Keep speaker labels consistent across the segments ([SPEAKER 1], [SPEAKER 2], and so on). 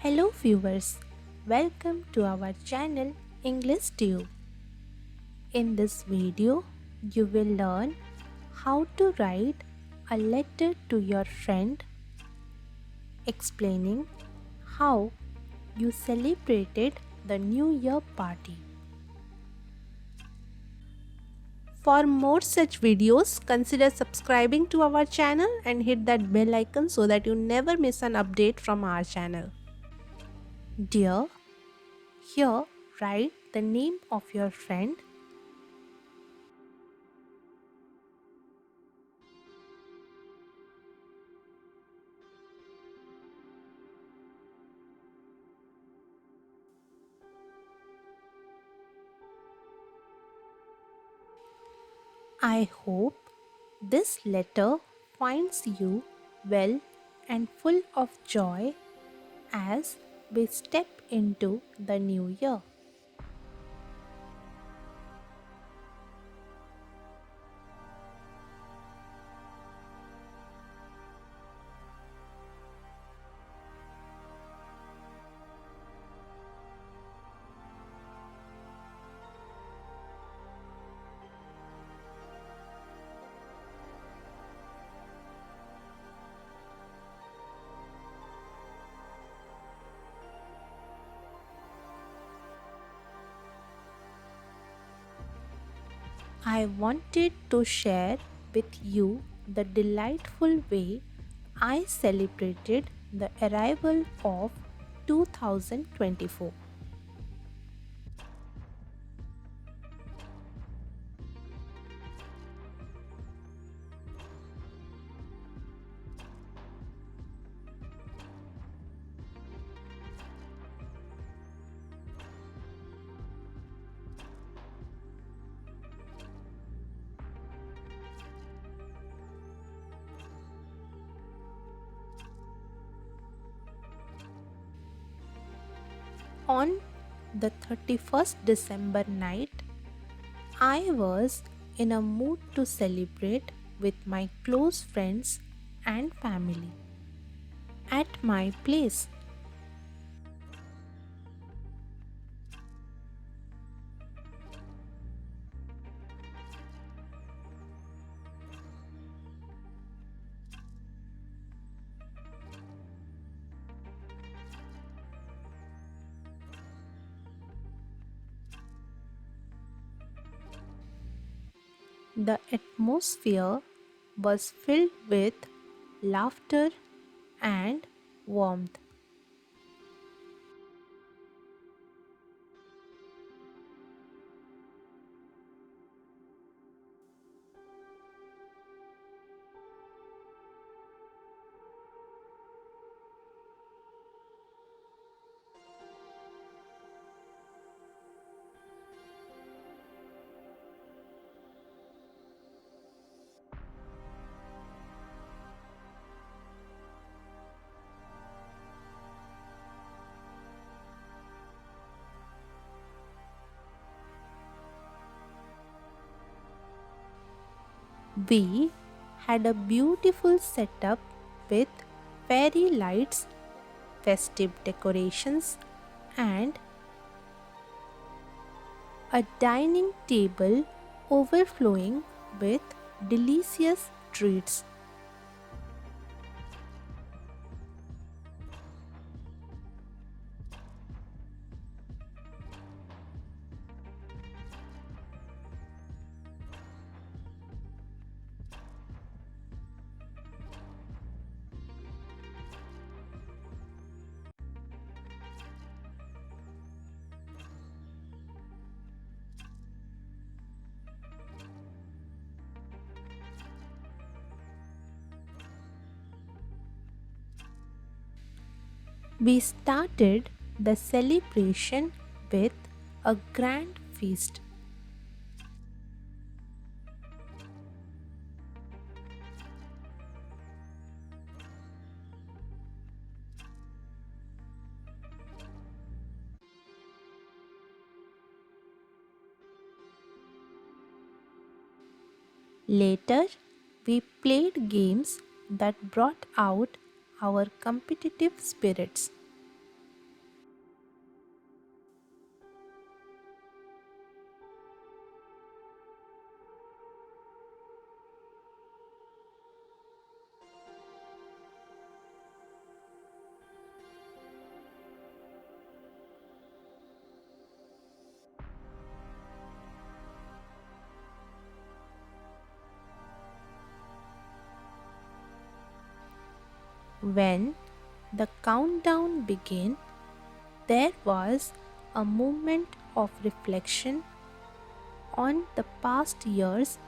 [SPEAKER 1] Hello viewers, welcome to our channel English Tube. In this video, you will learn how to write a letter to your friend explaining how you celebrated the New Year party. For more such videos, consider subscribing to our channel and hit that bell icon so that you never miss an update from our channel. Dear, here write the name of your friend. I hope this letter finds you well and full of joy as we step into the new year. I wanted to share with you the delightful way I celebrated the arrival of 2024. On the 31st December night, I was in a mood to celebrate with my close friends and family at my place. The atmosphere was filled with laughter and warmth. We had a beautiful setup with fairy lights, festive decorations, and a dining table overflowing with delicious treats. We started the celebration with a grand feast. Later, we played games that brought out our competitive spirits. When the countdown began, there was a moment of reflection on the past years.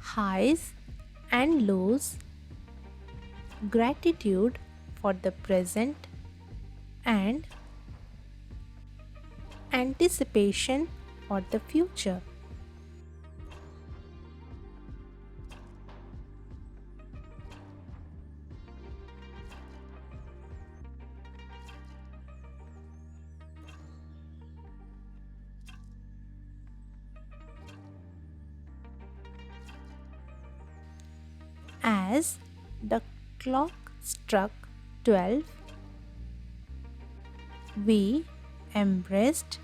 [SPEAKER 1] Highs and lows, gratitude for the present, and anticipation for the future. As the clock struck 12, we embraced,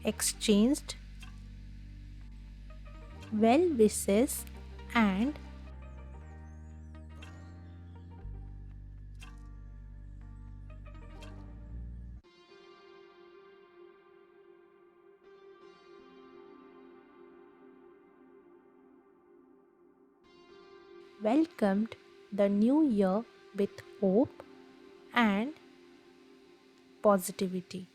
[SPEAKER 1] exchanged well wishes, and welcomed the new year with hope and positivity.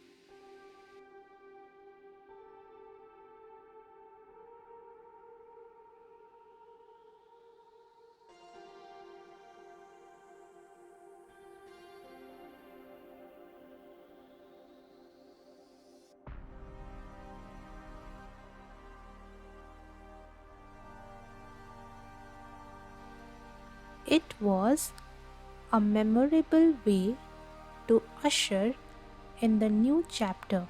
[SPEAKER 1] It was a memorable way to usher in the new chapter.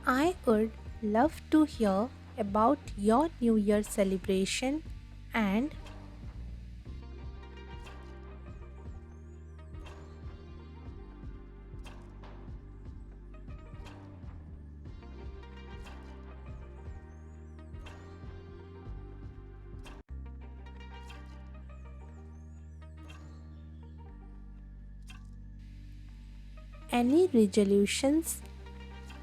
[SPEAKER 1] I would love to hear about your New Year celebration and any resolutions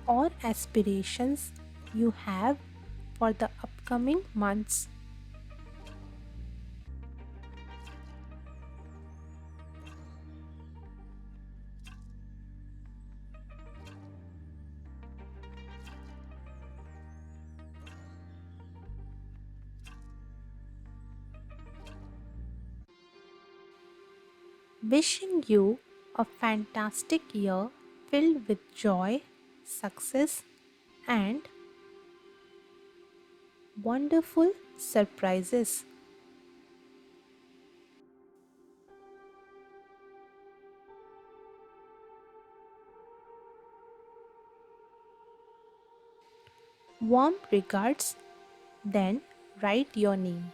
[SPEAKER 1] or aspirations you have for the upcoming months. Wishing you a fantastic year filled with joy, success, and wonderful surprises. Warm regards, then write your name.